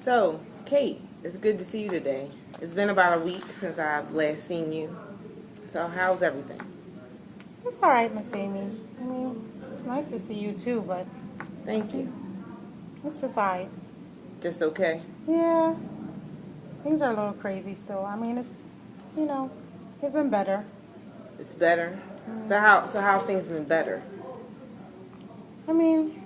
So, Kate, it's good to see you today. It's been about a week since I've last seen you. So, how's everything? It's all right, Miss Amy. I mean, it's nice to see you too, but Thank you. it's just all right. Just okay? Yeah, things are a little crazy still. I mean, you know, they've been better. It's better. So how have things been better? I mean,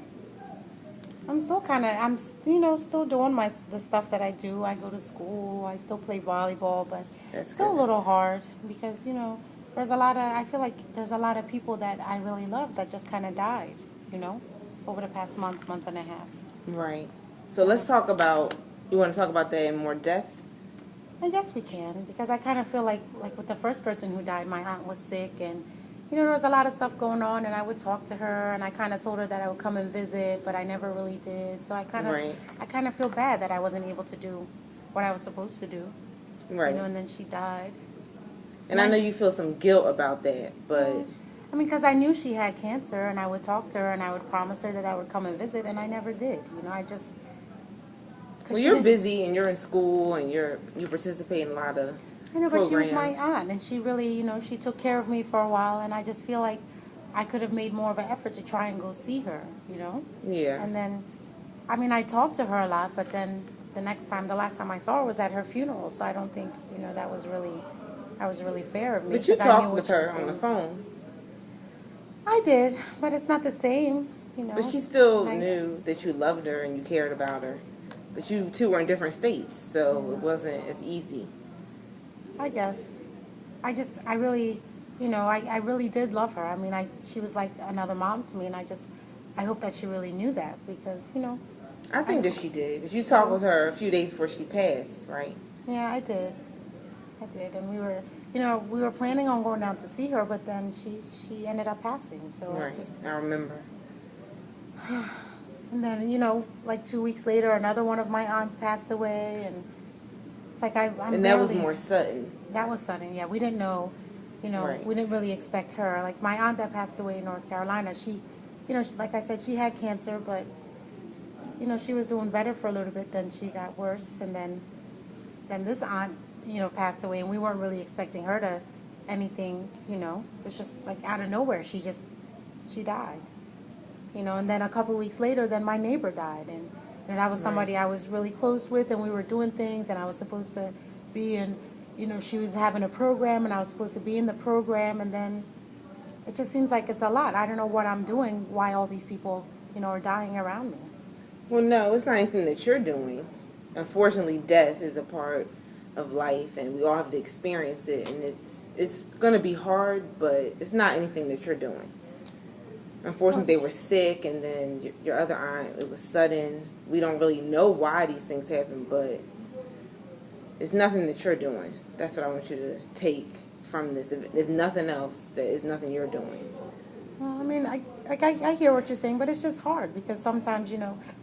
still doing the stuff that I do. I go to school. I still play volleyball, but it's That's still a good. little hard because I feel like there's a lot of people that I really love that just kind of died. You know, over the past month and a half. Right. So And let's talk about. You want to talk about that in more depth? I guess we can because I kind of feel like with the first person who died, my aunt was sick, and there was a lot of stuff going on, and I would talk to her, and I kind of told her that I would come and visit, but I never really did. So Right. I kind of feel bad that I wasn't able to do what I was supposed to do, Right. and then she died, And and I know you feel some guilt about that, but well, I mean, because I knew she had cancer, and I would talk to her, and I would promise her that I would come and visit, and I never did. I just well, because she you're didn't. busy and you're in school and you participate in a lot of I know, but she was my programs. aunt, and she really, she took care of me for a while, and I just feel like I could have made more of an effort to try and go see her. Yeah. And then, I mean, I talked to her a lot, but then the last time I saw her was at her funeral, so I don't think, that was really fair of me But you because I knew talked with what she was her on the going through. phone. I did, but it's not the same. But she still And knew that you loved her and you cared about her. But you two were in different states, so it wasn't as easy. I guess. I really, I really did love her. I mean, she was like another mom to me, and I hope that she really knew that because, I I, think that she did. 'Cause you talked with her a few days before she passed, right? yeah, I did. I did. And we were planning on going down to see her, but then she ended up passing. So Right. it's just, I remember. and then, like 2 weeks later, another one of my aunts passed away, and it's like I'm And that was barely, more sudden. that was sudden. Yeah, we didn't know, Right. we didn't really expect her. Like my aunt that passed away in North Carolina, like I said, she had cancer, but, she was doing better for a little bit, then she got worse, and then this aunt, passed away, and we weren't really expecting her to anything. It's just like out of nowhere, she died. And then a couple of weeks later, then my neighbor died, and that was Right. somebody I was really close with, and we were doing things, and I was supposed to be in, she was having a program, and I was supposed to be in the program, and then it just seems like it's a lot. I don't know what I'm doing, why all these people, are dying around me. Well, no, it's not anything that you're doing. Unfortunately, death is a part of life, and we all have to experience it. And it's going to be hard, but it's not anything that you're doing. Well, Unfortunately, they were sick, and then your other aunt, it was sudden. We don't really know why these things happen, but it's nothing that you're doing. That's what I want you to take from this. If nothing else, that is nothing you're doing. well, I mean, I hear what you're saying, but it's just hard because sometimes,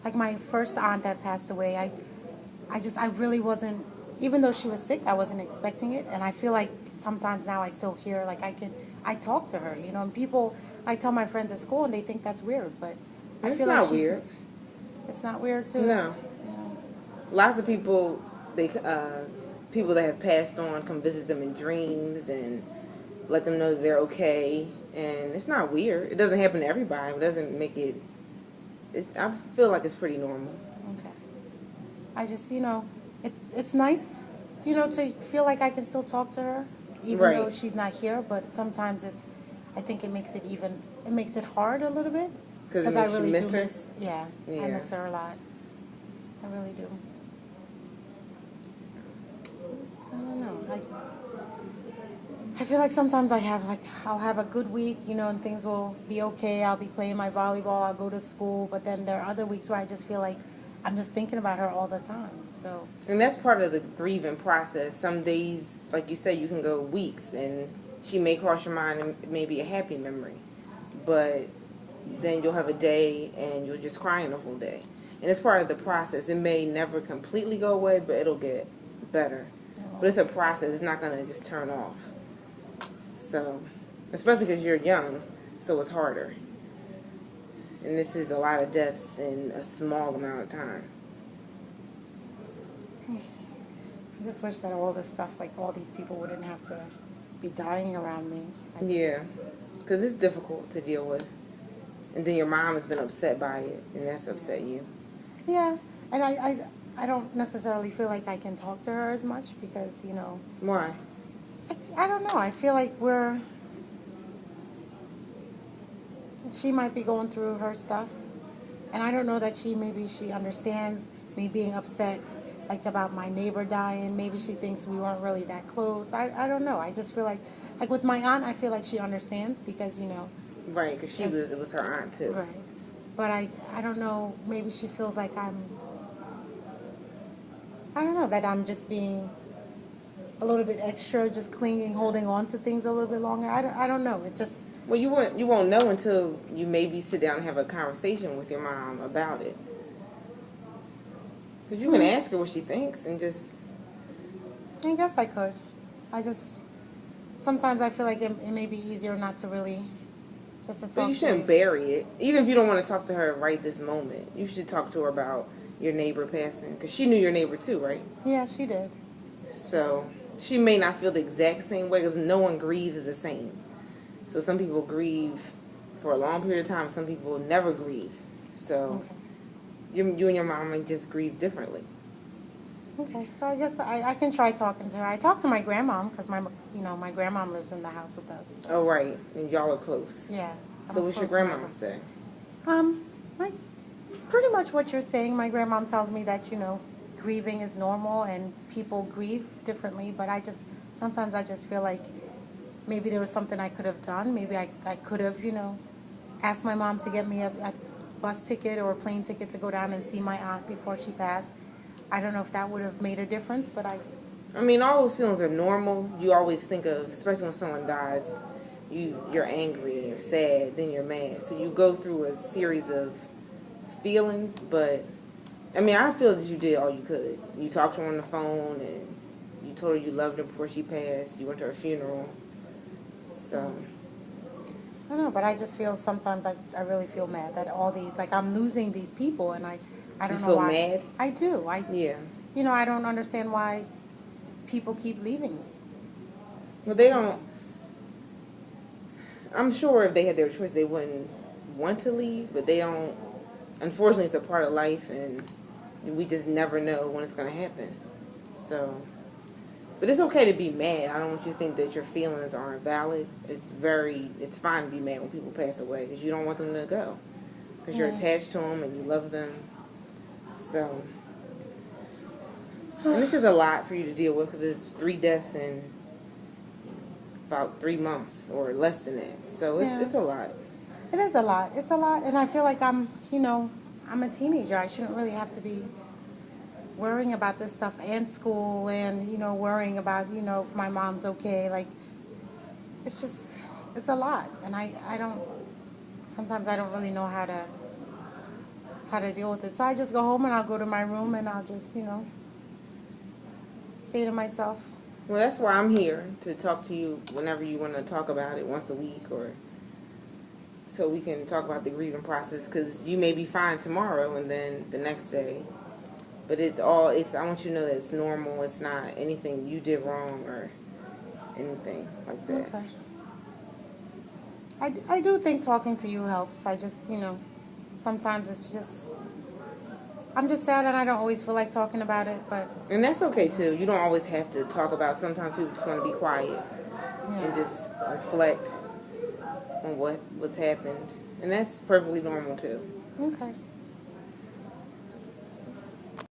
like my first aunt that passed away, I really wasn't, even though she was sick, I wasn't expecting it. And I feel like sometimes now I still hear, like I talk to her, and I tell my friends at school and they think that's weird, but I It's feel like not weird. it's not weird too. No. Lots of people, people that have passed on come visit them in dreams and let them know that they're okay. And it's not weird. It doesn't happen to everybody. It doesn't make it. I feel like it's pretty normal. Okay. I just, it's nice, to feel like I can still talk to her, even though Right. she's not here. But sometimes I think it makes it hard a little bit Because it because I makes you really miss do her. miss, yeah, I Yeah. miss her a lot. I really do. I don't know. I feel like sometimes I'll have a good week, and things will be okay. I'll be playing my volleyball. I'll go to school, but then there are other weeks where I just feel like I'm just thinking about her all the time. So. And that's part of the grieving process. Some days, like you said, you can go weeks and she may cross your mind and it may be a happy memory. But then you'll have a day and you're just crying the whole day. And it's part of the process. It may never completely go away, but it'll get better. But it's a process. It's not going to just turn off. So, especially because you're young, so it's harder. And this is a lot of deaths in a small amount of time. I just wish that all this stuff, like all these people wouldn't have to be dying around me. Yeah, because it's difficult to deal with. And then your mom has been upset by it, and that's upset you. Yeah, and I don't necessarily feel like I can talk to her as much because, you know. Why? I don't know. I feel like she might be going through her stuff. And I don't know that maybe she understands me being upset, like about my neighbor dying. Maybe she thinks we weren't really that close. I don't know. I just feel like with my aunt, I feel like she understands because, you know. Right, because it was her aunt too. Right. But I don't know. Maybe she feels like I don't know, that I'm just being a little bit extra, just clinging, holding on to things a little bit longer. I don't know. It just. Well, you won't know until you maybe sit down and have a conversation with your mom about it. Because you can ask her what she thinks and just. I guess I could. Sometimes I feel like it may be easier not to really just to talk to her. But you shouldn't bury it. Even if you don't want to talk to her right this moment, you should talk to her about your neighbor passing. Because she knew your neighbor too, right? Yeah, she did. So she may not feel the exact same way because no one grieves the same. So some people grieve for a long period of time. Some people never grieve. So you and your mom might just grieve differently. Okay, so I guess I can try talking to her. I talk to my grandmom because my grandmom lives in the house with us. Oh, right. And y'all are close. Yeah. So what's your grandmom say? Like pretty much what you're saying. My grandmom tells me that, you know, grieving is normal and people grieve differently, but sometimes I just feel like maybe there was something I could have done. Maybe I could have, you know, asked my mom to get me a bus ticket or a plane ticket to go down and see my aunt before she passed. I don't know if that would have made a difference, but I mean, all those feelings are normal. You always think of, especially when someone dies, you're angry, you're sad, then you're mad. So you go through a series of feelings, but I mean, I feel that you did all you could. You talked to her on the phone, and you told her you loved her before she passed. You went to her funeral. So I don't know, but I just feel sometimes I really feel mad that all these, like, I'm losing these people, and I don't know why. You feel mad? I do. Yeah. You know, I don't understand why people keep leaving me. Well, they don't. I'm sure if they had their choice, they wouldn't want to leave, but they don't. Unfortunately, it's a part of life, and we just never know when it's going to happen. So, but it's okay to be mad. I don't want you to think that your feelings aren't valid. It's fine to be mad when people pass away because you don't want them to go. Because you're attached to them and you love them. So, and it's just a lot for you to deal with because it's 3 deaths in about 3 months or less than that. So it's a lot. It is a lot. It's a lot, and I feel like I'm a teenager. I shouldn't really have to be worrying about this stuff and school and, you know, worrying about, you know, if my mom's okay. Like, it's a lot, and sometimes I don't really know how to deal with it. So I just go home and I'll go to my room and I'll just, you know, stay to myself. Well, that's why I'm here, to talk to you whenever you want to talk about it, once a week, or so we can talk about the grieving process, because you may be fine tomorrow and then the next day. But I want you to know that it's normal. It's not anything you did wrong or anything like that. Okay. I do think talking to you helps. I just, you know, sometimes it's just, I'm just sad and I don't always feel like talking about it, but. And that's okay too. You don't always have to talk about it. Sometimes people just want to be quiet and just reflect on what's happened. And that's perfectly normal too. Okay.